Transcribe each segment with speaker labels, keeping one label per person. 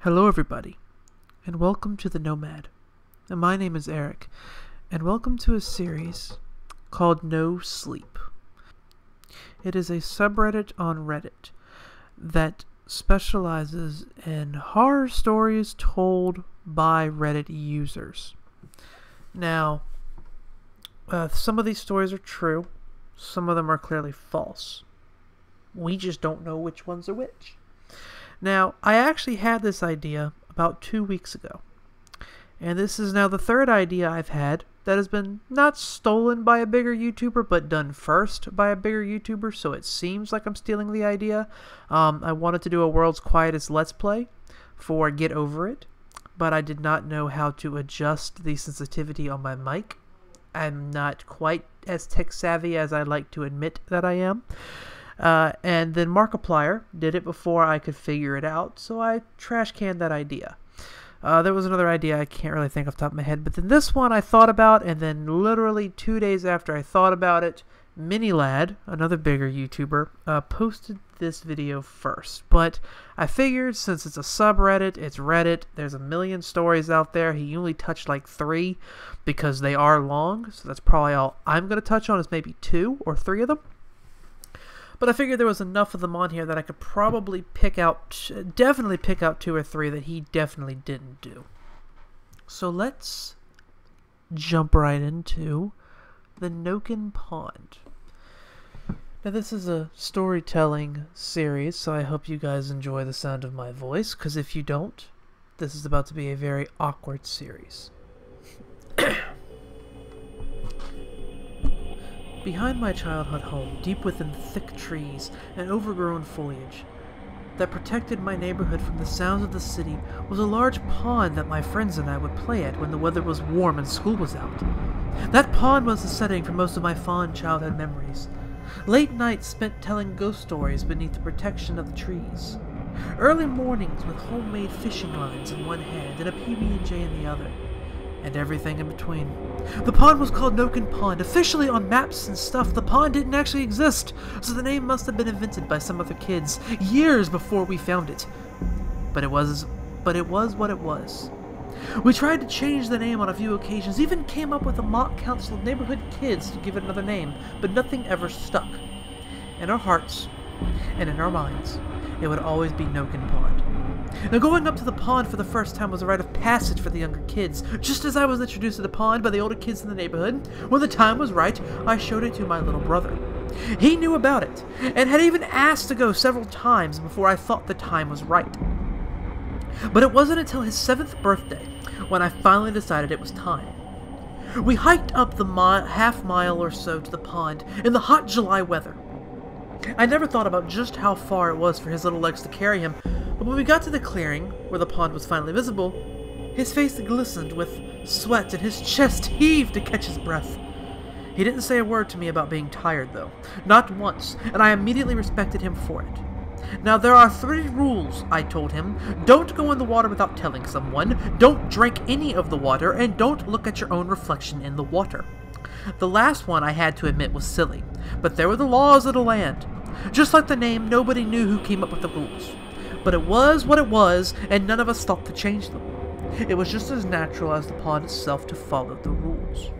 Speaker 1: Hello everybody, and welcome to The Nomad. And my name is Eric, and welcome to a series called No Sleep. It is a subreddit on Reddit that specializes in horror stories told by Reddit users. Now, some of these stories are true, some of them are clearly false. We just don't know which ones are which. Now, I actually had this idea about 2 weeks ago, and this is now the third idea I've had that has been not stolen by a bigger YouTuber, but done first by a bigger YouTuber, so it seems like I'm stealing the idea. I wanted to do a World's Quietest Let's Play for Get Over It, but I did not know how to adjust the sensitivity on my mic. I'm not quite as tech savvy as I'd like to admit that I am. And then Markiplier did it before I could figure it out, so I trash canned that idea. There was another idea I can't really think off the top of my head, but then this one I thought about, and then literally 2 days after I thought about it, MiniLad, another bigger YouTuber, posted this video first. But I figured since it's a subreddit, it's Reddit, there's a million stories out there, he only touched like 3 because they are long, so that's probably all I'm going to touch on is maybe 2 or 3 of them. But I figured there was enough of them on here that I could probably definitely pick out 2 or 3 that he definitely didn't do. So let's jump right into the Nokken Pond. Now this is a storytelling series, so I hope you guys enjoy the sound of my voice, because if you don't, this is about to be a very awkward series. Behind my childhood home, deep within the thick trees and overgrown foliage that protected my neighborhood from the sounds of the city, was a large pond that my friends and I would play at when the weather was warm and school was out. That pond was the setting for most of my fond childhood memories. Late nights spent telling ghost stories beneath the protection of the trees. Early mornings with homemade fishing lines in one hand and a PB&J in the other. And everything in between. The pond was called Nokken Pond. Officially on maps and stuff, the pond didn't actually exist, so the name must have been invented by some other kids years before we found it. But it was what it was. We tried to change the name on a few occasions, even came up with a mock council of neighborhood kids to give it another name, but nothing ever stuck. In our hearts, and in our minds, it would always be Nokken Pond. Now, going up to the pond for the first time was a rite of passage for the younger kids, just as I was introduced to the pond by the older kids in the neighborhood. When the time was right, I showed it to my little brother. He knew about it, and had even asked to go several times before I thought the time was right. But it wasn't until his 7th birthday when I finally decided it was time. We hiked up the half mile or so to the pond in the hot July weather. I never thought about just how far it was for his little legs to carry him, but when we got to the clearing, where the pond was finally visible, his face glistened with sweat and his chest heaved to catch his breath. He didn't say a word to me about being tired, though. Not once, and I immediately respected him for it. Now, there are 3 rules, I told him. Don't go in the water without telling someone, don't drink any of the water, and don't look at your own reflection in the water. The last one I had to admit was silly, but there were the laws of the land. Just like the name, nobody knew who came up with the rules. But it was what it was, and none of us thought to change them. It was just as natural as the pond itself to follow the rules.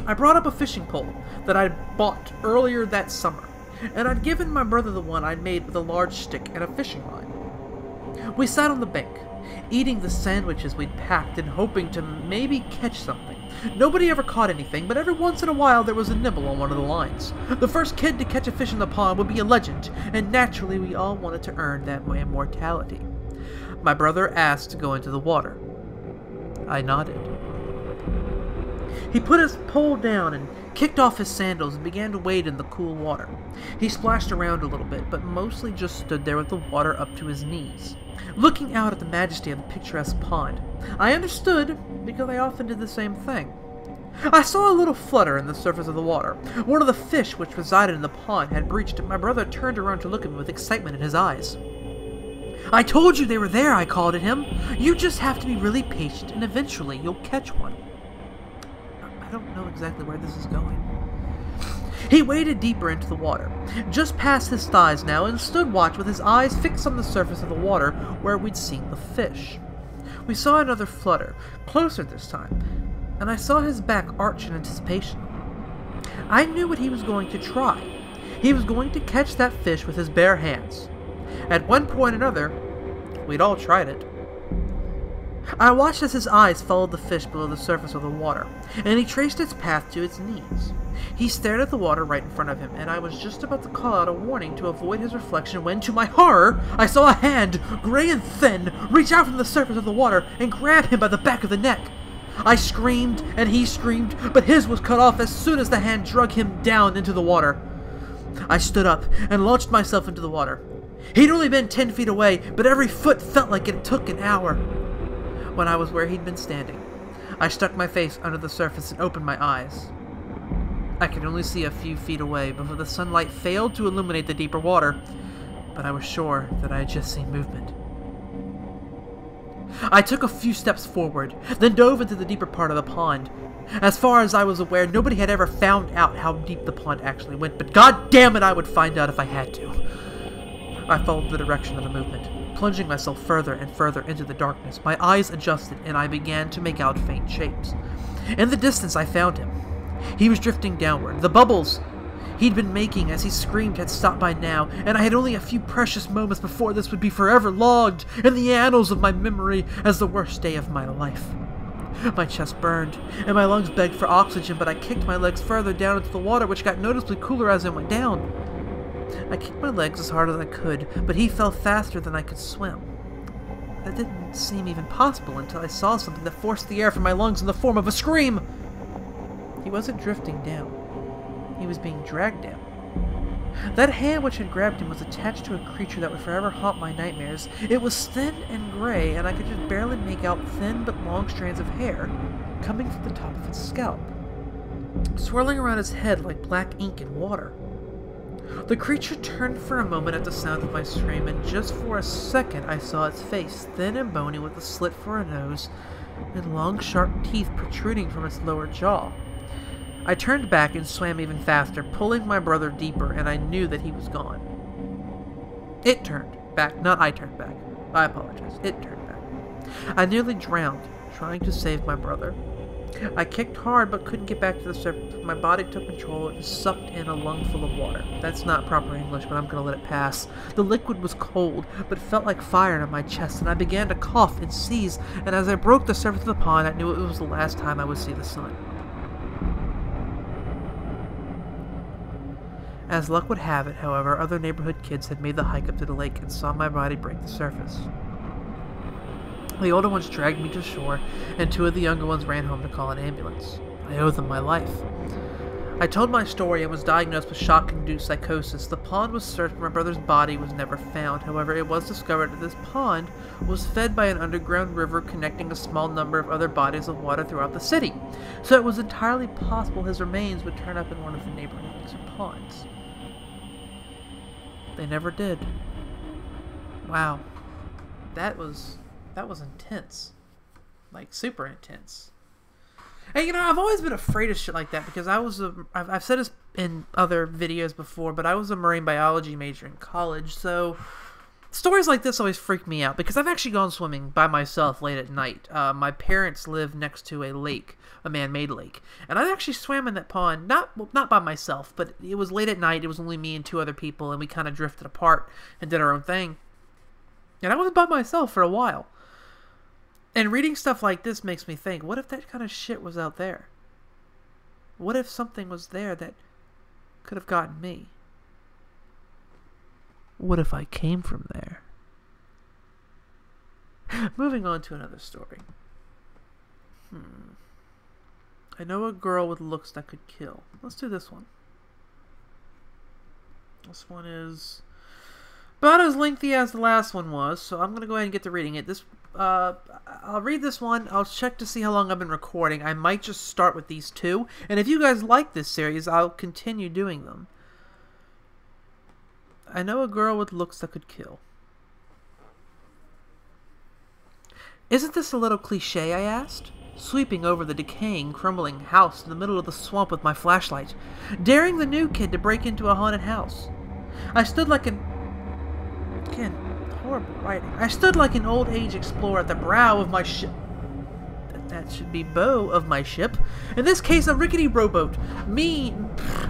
Speaker 1: I brought up a fishing pole that I'd bought earlier that summer, and I'd given my brother the one I'd made with a large stick and a fishing line. We sat on the bank, eating the sandwiches we'd packed and hoping to maybe catch something. Nobody ever caught anything, but every once in a while there was a nibble on one of the lines. The first kid to catch a fish in the pond would be a legend, and naturally we all wanted to earn that immortality. My brother asked to go into the water. I nodded. He put his pole down and kicked off his sandals and began to wade in the cool water. He splashed around a little bit, but mostly just stood there with the water up to his knees, looking out at the majesty of the picturesque pond. I understood, because I often did the same thing. I saw a little flutter in the surface of the water. One of the fish which resided in the pond had breached, and my brother turned around to look at me with excitement in his eyes. "I told you they were there," I called at him. "You just have to be really patient, and eventually you'll catch one." I don't know exactly where this is going. He waded deeper into the water, just past his thighs now, and stood watch with his eyes fixed on the surface of the water where we'd seen the fish. We saw another flutter, closer this time, and I saw his back arch in anticipation. I knew what he was going to try. He was going to catch that fish with his bare hands. At one point or another, we'd all tried it. I watched as his eyes followed the fish below the surface of the water, and he traced its path to its knees. He stared at the water right in front of him, and I was just about to call out a warning to avoid his reflection when, to my horror, I saw a hand, gray and thin, reach out from the surface of the water and grab him by the back of the neck. I screamed, and he screamed, but his was cut off as soon as the hand drug him down into the water. I stood up and launched myself into the water. He'd only been 10 feet away, but every foot felt like it took an hour. When I was where he'd been standing, I stuck my face under the surface and opened my eyes. I could only see a few feet away before the sunlight failed to illuminate the deeper water, but I was sure that I had just seen movement. I took a few steps forward, then dove into the deeper part of the pond. As far as I was aware, nobody had ever found out how deep the pond actually went, but god damn it, I would find out if I had to. I followed the direction of the movement, plunging myself further and further into the darkness. My eyes adjusted, and I began to make out faint shapes. In the distance, I found him. He was drifting downward. The bubbles he'd been making as he screamed had stopped by now, and I had only a few precious moments before this would be forever logged in the annals of my memory as the worst day of my life. My chest burned, and my lungs begged for oxygen, but I kicked my legs further down into the water, which got noticeably cooler as I went down. I kicked my legs as hard as I could, but he fell faster than I could swim. That didn't seem even possible until I saw something that forced the air from my lungs in the form of a scream. He wasn't drifting down. He was being dragged down. That hand which had grabbed him was attached to a creature that would forever haunt my nightmares. It was thin and gray, and I could just barely make out thin but long strands of hair coming from the top of its scalp, swirling around his head like black ink in water. The creature turned for a moment at the sound of my scream, and just for a second I saw its face, thin and bony with a slit for a nose and long sharp teeth protruding from its lower jaw. I turned back and swam even faster, pulling my brother deeper, and I knew that he was gone. It turned back, not I turned back. I apologize. It turned back. I nearly drowned, trying to save my brother. I kicked hard, but couldn't get back to the surface. My body took control and sucked in a lungful of water. That's not proper English, but I'm going to let it pass. The liquid was cold, but felt like fire in my chest, and I began to cough and seize, and as I broke the surface of the pond, I knew it was the last time I would see the sun. As luck would have it, however, other neighborhood kids had made the hike up to the lake and saw my body break the surface. The older ones dragged me to shore, and 2 of the younger ones ran home to call an ambulance. I owe them my life. I told my story and was diagnosed with shock-induced psychosis. The pond was searched, but my brother's body was never found. However, it was discovered that this pond was fed by an underground river connecting a small number of other bodies of water throughout the city. So it was entirely possible his remains would turn up in one of the neighboring lakes or ponds. They never did. Wow. That was intense. Like, super intense. And, you know, I've always been afraid of shit like that because I've said this in other videos before, but I was a marine biology major in college, so stories like this always freak me out because I've actually gone swimming by myself late at night. My parents live next to a lake, a man-made lake, and I actually swam in that pond, not by myself, but it was late at night. It was only me and 2 other people, and we kind of drifted apart and did our own thing. And I was by myself for a while. And reading stuff like this makes me think, what if that kind of shit was out there? What if something was there that could have gotten me? What if I came from there? Moving on to another story. I know a girl with looks that could kill. Let's do this one. This one is about as lengthy as the last one was, so I'm going to go ahead and get to reading it. I'll read this one. I'll check to see how long I've been recording. I might just start with these 2. And if you guys like this series, I'll continue doing them. I know a girl with looks that could kill. Isn't this a little cliche, I asked? sweeping over the decaying, crumbling house in the middle of the swamp with my flashlight, daring the new kid to break into a haunted house. I stood like an... Again, horrible writing. I stood like an old-age explorer at the brow of my ship. That should be bow of my ship. In this case, a rickety rowboat.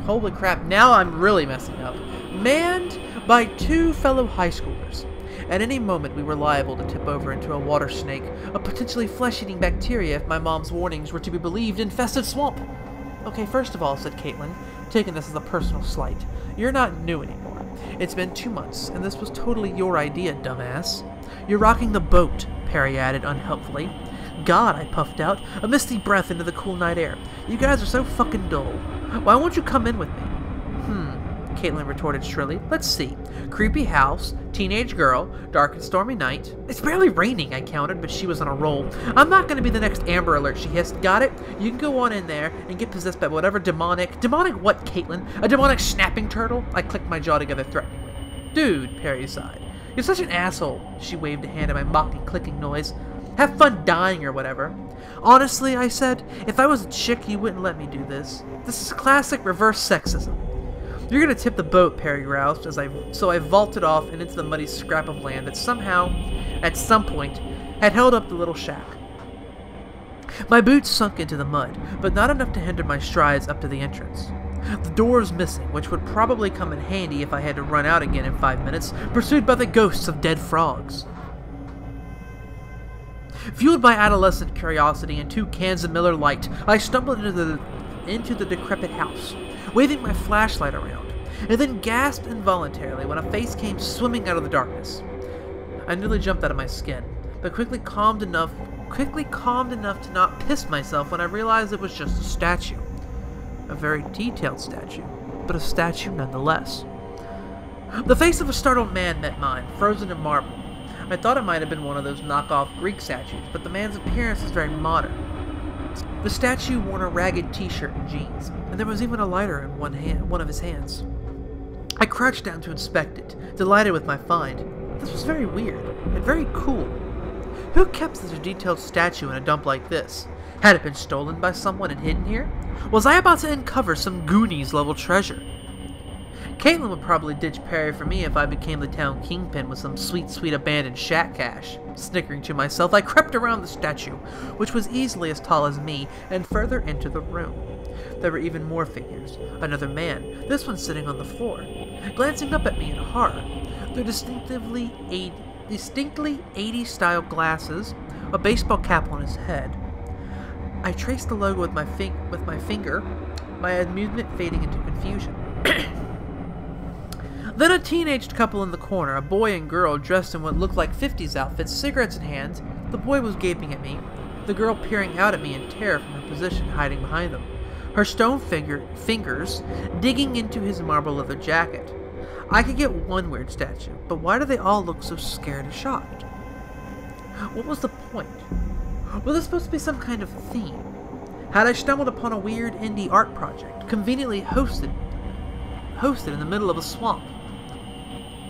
Speaker 1: Holy crap, now I'm really messing up. Manned by 2 fellow high schoolers. At any moment, we were liable to tip over into a water snake, a potentially flesh-eating bacteria if my mom's warnings were to be believed, infested swamp. Okay, first of all, said Caitlin, taking this as a personal slight, you're not new anymore. It's been 2 months, and this was totally your idea, dumbass. You're rocking the boat, Perry added unhelpfully. God, I puffed out, a misty breath into the cool night air. You guys are so fucking dull. Why won't you come in with me? Caitlin retorted shrilly. Let's see. Creepy house, teenage girl, dark and stormy night. It's barely raining, I countered, but she was on a roll. I'm not going to be the next Amber Alert, she hissed. Got it? You can go on in there and get possessed by whatever demonic... Demonic what, Caitlin? A demonic snapping turtle? I clicked my jaw together threateningly. Dude, Perry sighed. You're such an asshole. She waved a hand at my mocking clicking noise. Have fun dying or whatever. Honestly, I said, if I was a chick, you wouldn't let me do this. This is classic reverse sexism. You're gonna tip the boat, Perry roused, so I vaulted off and into the muddy scrap of land that somehow, at some point, had held up the little shack. My boots sunk into the mud, but not enough to hinder my strides up to the entrance. The door was missing, which would probably come in handy if I had to run out again in 5 minutes, pursued by the ghosts of dead frogs. Fueled by adolescent curiosity and 2 cans of Miller Lite, I stumbled into the decrepit house, waving my flashlight around, and then gasped involuntarily when a face came swimming out of the darkness. I nearly jumped out of my skin, but quickly calmed enough to not piss myself when I realized it was just a statue. A very detailed statue, but a statue nonetheless. The face of a startled man met mine, frozen in marble. I thought it might have been one of those knockoff Greek statues, but the man's appearance was very modern. The statue wore a ragged t-shirt and jeans, and there was even a lighter in one of his hands. I crouched down to inspect it, delighted with my find. This was very weird, and very cool. Who kept such a detailed statue in a dump like this? Had it been stolen by someone and hidden here? Was I about to uncover some Goonies-level treasure? Caitlin would probably ditch Perry for me if I became the town kingpin with some sweet abandoned shack cash. Snickering to myself, I crept around the statue, which was easily as tall as me, and further into the room. There were even more figures. Another man, this one sitting on the floor, glancing up at me in horror. Their distinctly 80s-style glasses, a baseball cap on his head. I traced the logo with my finger, my amusement fading into confusion. Then a teenaged couple in the corner, a boy and girl dressed in what looked like 50s outfits, cigarettes in hand. The boy was gaping at me, the girl peering out at me in terror from her position hiding behind them, her stone fingers digging into his marble leather jacket. I could get one weird statue, but why do they all look so scared and shocked? What was the point? Was this supposed to be some kind of theme? Had I stumbled upon a weird indie art project, conveniently hosted in the middle of a swamp?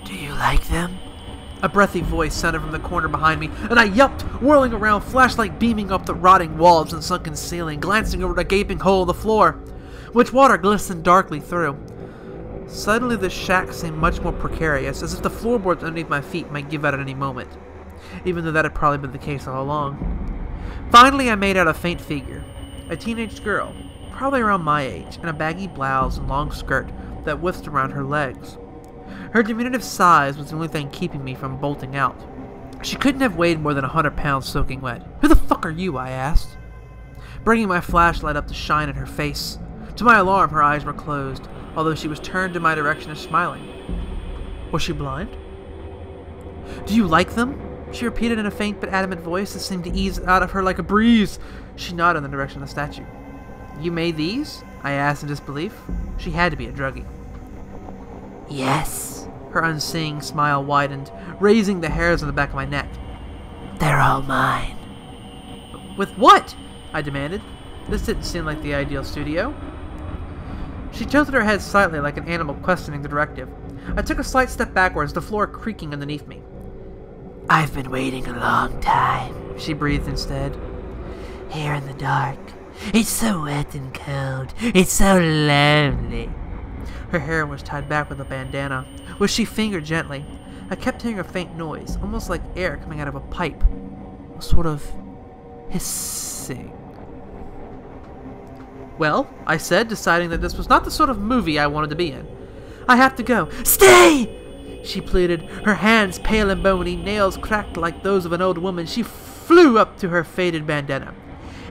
Speaker 1: Do you like them? A breathy voice sounded from the corner behind me, and I yelped, whirling around, flashlight beaming up the rotting walls and sunken ceiling, glancing over the gaping hole in the floor, which water glistened darkly through. Suddenly the shack seemed much more precarious, as if the floorboards underneath my feet might give out at any moment, even though that had probably been the case all along. Finally I made out a faint figure, a teenage girl, probably around my age, in a baggy blouse and long skirt that whisked around her legs. Her diminutive size was the only thing keeping me from bolting out. She couldn't have weighed more than 100 pounds soaking wet. Who the fuck are you? I asked, bringing my flashlight up to shine at her face. To my alarm, her eyes were closed, although she was turned in my direction and smiling. Was she blind? Do you like them? She repeated in a faint but adamant voice that seemed to ease out of her like a breeze. She nodded in the direction of the statue. You made these? I asked in disbelief. She had to be a druggie. Yes. Her unseeing smile widened, raising the hairs on the back of my neck. They're all mine. With what? I demanded. This didn't seem like the ideal studio. She tilted her head slightly like an animal questioning the directive. I took a slight step backwards, the floor creaking underneath me. I've been waiting a long time, she breathed instead.
Speaker 2: here in the dark. It's so wet and cold. It's so lonely.
Speaker 1: Her hair was tied back with a bandana, which she fingered gently. I kept hearing a faint noise, almost like air coming out of a pipe. A sort of hissing. Well, I said, deciding that this was not the sort of movie I wanted to be in. I have to go. Stay! She pleaded, her hands pale and bony, nails cracked like those of an old woman. She flew up to her faded bandana.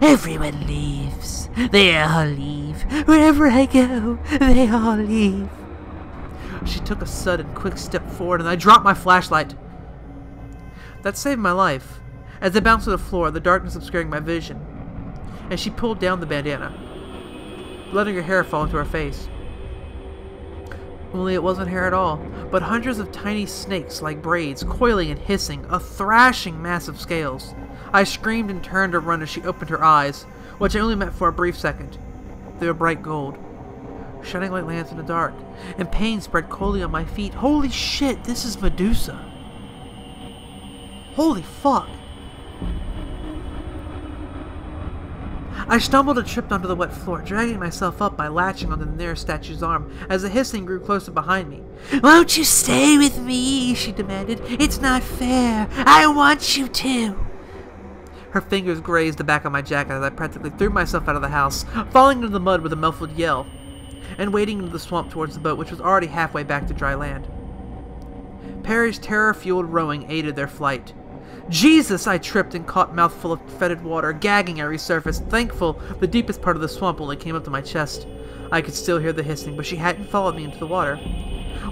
Speaker 2: Everyone leaves. They all leave. Wherever I go, they all leave.
Speaker 1: She took a sudden, quick step forward, and I dropped my flashlight. That saved my life. As I bounced to the floor, the darkness obscuring my vision, and she pulled down the bandana, letting her hair fall into her face. Only it wasn't hair at all, but hundreds of tiny snakes like braids, coiling and hissing, a thrashing mass of scales. I screamed and turned to run as she opened her eyes, which I only met for a brief second. They were bright gold, shining like lamps in the dark, and pain spread coldly on my feet. Holy shit, this is Medusa. Holy fuck. I stumbled and tripped onto the wet floor, dragging myself up by latching onto the nearest statue's arm as the hissing grew closer behind me.
Speaker 2: Won't you stay with me? She demanded. It's not fair. I want you to.
Speaker 1: Her fingers grazed the back of my jacket as I practically threw myself out of the house, falling into the mud with a muffled yell, and wading into the swamp towards the boat, which was already halfway back to dry land. Perry's terror-fueled rowing aided their flight. Jesus! I tripped and caught mouthful of fetid water, gagging every surface. Thankful the deepest part of the swamp only came up to my chest. I could still hear the hissing, but she hadn't followed me into the water.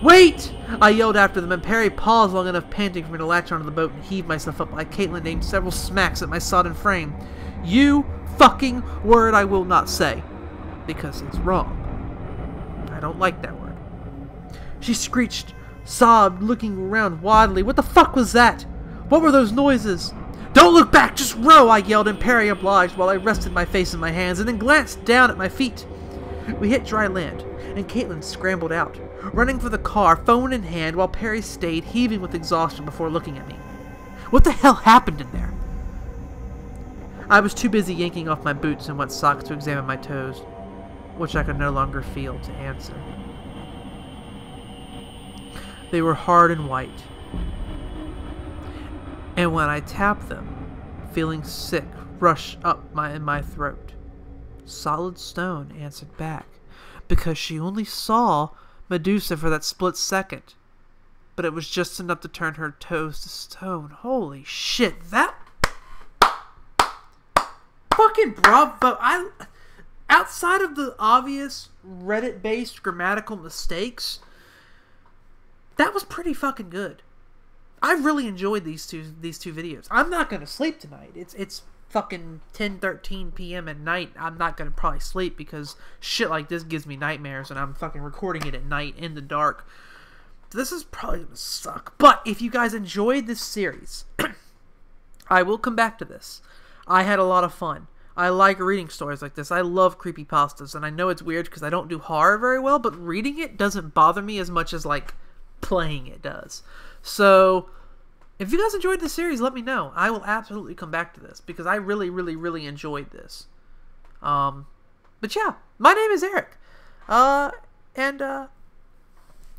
Speaker 1: Wait! I yelled after them, and Perry paused long enough, panting for me to latch onto the boat and heave myself up while Caitlin aimed several smacks at my sodden frame. You fucking word I will not say, because it's wrong. I don't like that word. She screeched, sobbed, looking around wildly. What the fuck was that? What were those noises? Don't look back, just row, I yelled, and Perry obliged while I rested my face in my hands and then glanced down at my feet. We hit dry land, and Caitlin scrambled out, running for the car, phone in hand, while Perry stayed, heaving with exhaustion before looking at me. What the hell happened in there? I was too busy yanking off my boots and wet socks to examine my toes, which I could no longer feel, to answer. They were hard and white, and when I tapped them, feeling sick rushed up in my throat. Solid stone answered back, because she only saw Medusa for that split second, but it was just enough to turn her toes to stone. Holy shit, that fucking bravo. Outside of the obvious Reddit-based grammatical mistakes, that was pretty fucking good. I really enjoyed these two videos. I'm not gonna sleep tonight. It's fucking 10:13 p.m. at night. I'm not gonna probably sleep because shit like this gives me nightmares, and I'm fucking recording it at night in the dark. This is probably gonna suck. But if you guys enjoyed this series, I will come back to this. I had a lot of fun. I like reading stories like this. I love creepypastas, and I know it's weird because I don't do horror very well, but reading it doesn't bother me as much as like playing it does. So if you guys enjoyed this series, let me know. I will absolutely come back to this because I really, really, really enjoyed this. But yeah, my name is Eric.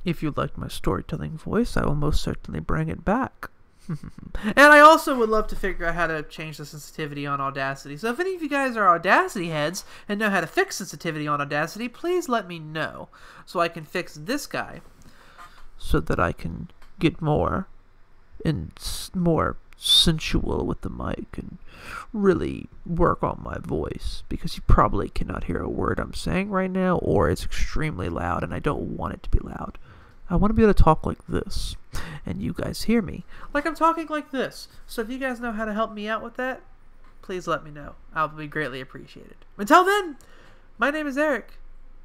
Speaker 1: If you liked my storytelling voice, I will most certainly bring it back. And I also would love to figure out how to change the sensitivity on Audacity. So if any of you guys are Audacity heads and know how to fix sensitivity on Audacity, please let me know so I can fix this guy so that I can get more sensual with the mic and really work on my voice, because you probably cannot hear a word I'm saying right now, or it's extremely loud and I don't want it to be loud. I want to be able to talk like this and you guys hear me like I'm talking like this. So if you guys know how to help me out with that, please let me know. I'll be greatly appreciated. Until then, my name is Eric,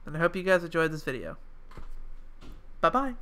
Speaker 1: and I hope you guys enjoyed this video. Bye bye.